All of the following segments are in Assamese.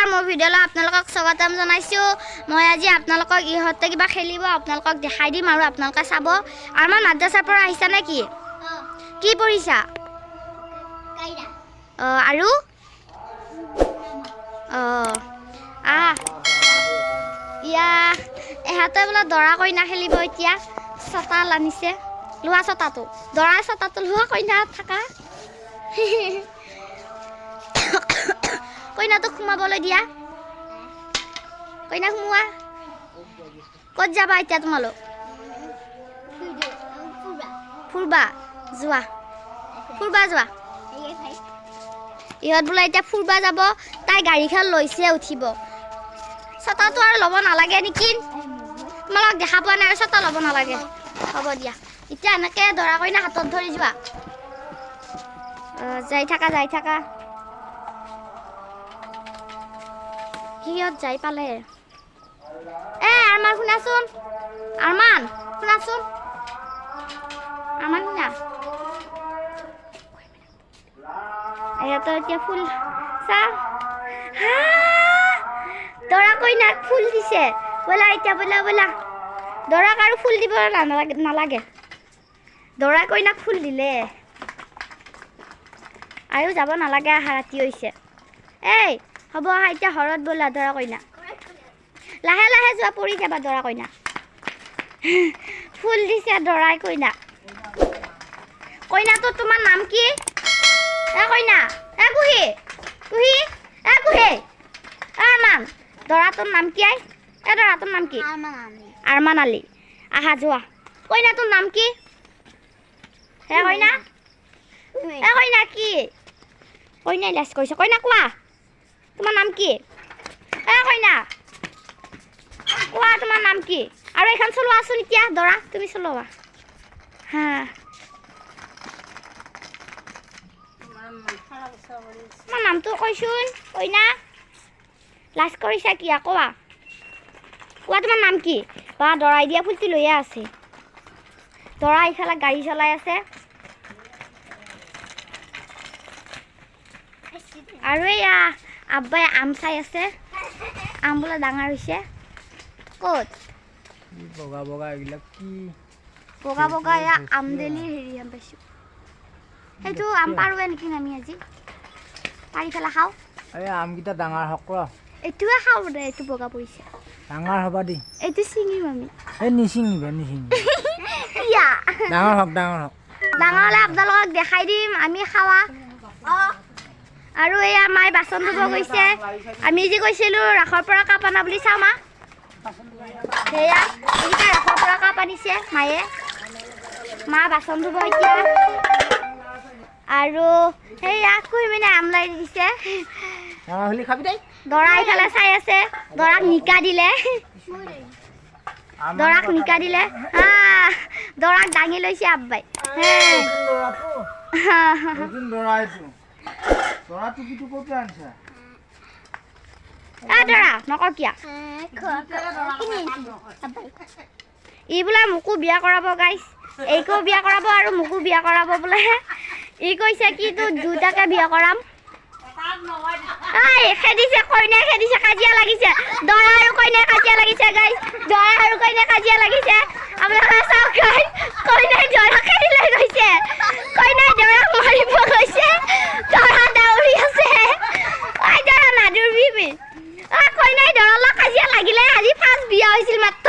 নমস্কাৰ মোৰ ভিডিঅ'লৈ আপোনালোকক স্বাগতম জনাইছোঁ মই আজি আপোনালোকক ইহঁতে কিবা খেলিব আপোনালোকক দেখাই দিম আৰু আপোনালোকে চাব আমাৰ মাদ্ৰাছাৰ পৰা আহিছা নে কি কি পঢ়িছা আৰু ইয়া এহাতে বোলে দৰা কইনা খেলিব এতিয়া ছটাল আনিছে লোৱা ছটাটো দৰা ছটাটো লোৱা কইনা থাকা কইনাটো সোমাবলৈ দিয়া কইনা সোমোৱা ক'ত যাবা এতিয়া তোমালোক ফুৰবা যোৱা ইহঁত বোলে এতিয়া ফুৰবা যাব তাই গাড়ীখন লৈছে উঠিব ছটাটো আৰু ল'ব নালাগে নেকি তোমালোক দেখা পোৱা নাই আৰু ছটা ল'ব নালাগে হ'ব দিয়া এতিয়া এনেকৈ দৰা কইনা হাতত ধৰি যোৱা যাই থাকা সিহঁত যাই পালে আৰমান শুনাচোন আৰমান শুনা ইহঁতৰ এতিয়া ফুল চা দৰা কইনাক ফুল দিছে ব'লা এতিয়া ব'লা দৰাক আৰু ফুল দিব নালাগে দৰা কইনাক ফুল দিলে আৰু যাব নালাগে আহা ৰাতি হৈছে হ'ব আহা এতিয়া ঘৰত ব'লা দৰা কইনা লাহে লাহে যোৱা পৰি যাবা দৰা কইনা ফুল দিছে দৰাই কইনাক কইনাটো তোমাৰ নাম কি কইনা কুহি আৰমান দৰাটোৰ নাম কি দৰাটোৰ নাম কি আৰমান আলী আহা যোৱা কইনাটোৰ নাম কি কইনা কি কইনাই লাজ কৰিছে কইনা কোৱা তোমাৰ নাম কি কইনা কোৱা তোমাৰ নাম কি আৰু এইখন চলোৱাচোন এতিয়া দৰা তুমি চলোৱা তোমাৰ নামটো কৈছোন কইনা লাজ কৰিছা কি কোৱা তোমাৰ নাম কি বা দৰাই দিয়া ফুলটো লৈয়ে আছে দৰা ইফালে গাড়ী চলাই আছে আৰু এয়া আব্বাই আম চাই আছে আম বোলে ডাঙৰ হৈছে ক'ত বগা এয়া আমডেলিৰ হেৰি আম পাইছোঁ সেইটো আম পাৰোৱে নেকি আমি আজি পাৰি পেলাই খাওঁ আমকেইটা ডাঙৰ হওক এইটোৱে খাওঁ দে এইটো বগা পৰিছে ডাঙৰ হ'বা দেই এইটো চিঙিম আমি নিচিঙিবা ডাঙৰ হওক ডাঙৰ হ'লে আপোনালোকক দেখাই দিম আমি খাৱা আৰু এয়া মায়ে বাচন ধুব গৈছে আমি যে কৈছিলোঁ ৰাসৰ পৰা কাপ আনা বুলি চাওঁ মা সেয়া এইকেইটা ৰাসৰ পৰা কাপ আনিছে মায়ে মা বাচন ধুব এতিয়া আৰু সেয়া কুহিমিনে আমলাই দিছে দৰা ইফালে চাই আছে দৰাক নিকা দিলে দৰাক দাঙি লৈছে আব্বাই দৰা নককিয়া ই বোলে মোকো বিয়া কৰাব গাইছ এইকো বিয়া কৰাব আৰু মোকো বিয়া কৰাব বোলে ই কৈছে কি তোৰ দুটাকে বিয়া কৰাম খেদিছে কইনাই খেদিছে কাজিয়া লাগিছে দৰা আৰু কইনাই কাজিয়া লাগিছে গাইছ আপোনালোকে চাওক গাইছ কইনাই দৰা খেদি লৈ গৈছে কইনাই দৰাক মাৰিব গৈছে দৰা দাউৰি আছে দৰা নাদুৰিবি কইনাই দৰাৰ লগত কাজিয়া লাগিলে আজি ফাৰ্ষ্ট বিয়া হৈছিল মাত্ৰ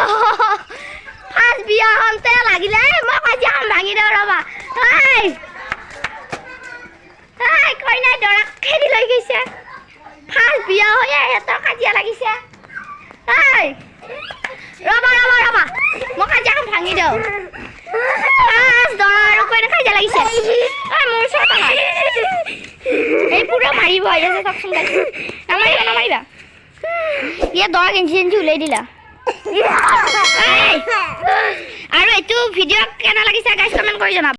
ফাৰ্ষ্ট বিয়া হওঁতে লাগিলে মই কাজিয়াখন ভাঙি দিওঁ ৰ'বা কইনাই দৰাক খেদি লৈ গৈছে ফাৰ্ষ্ট বিয়া হৈ সিহঁতৰ কাজিয়া লাগিছে ৰ'বা মই কাজিয়াখন ভাঙি দিওঁ দৰা আৰু কইনা কাজিয়া লাগিছে মোৰ ওচৰত এই পুৰা মাৰিব আহি আছে চাওকচোন নামাৰিবা ইয়ে দৰা গেঞ্জি ওলাই দিলা আৰু এইটো ভিডিঅ' কেনে লাগিছে গাইজ কমেণ্ট কৰি জনাব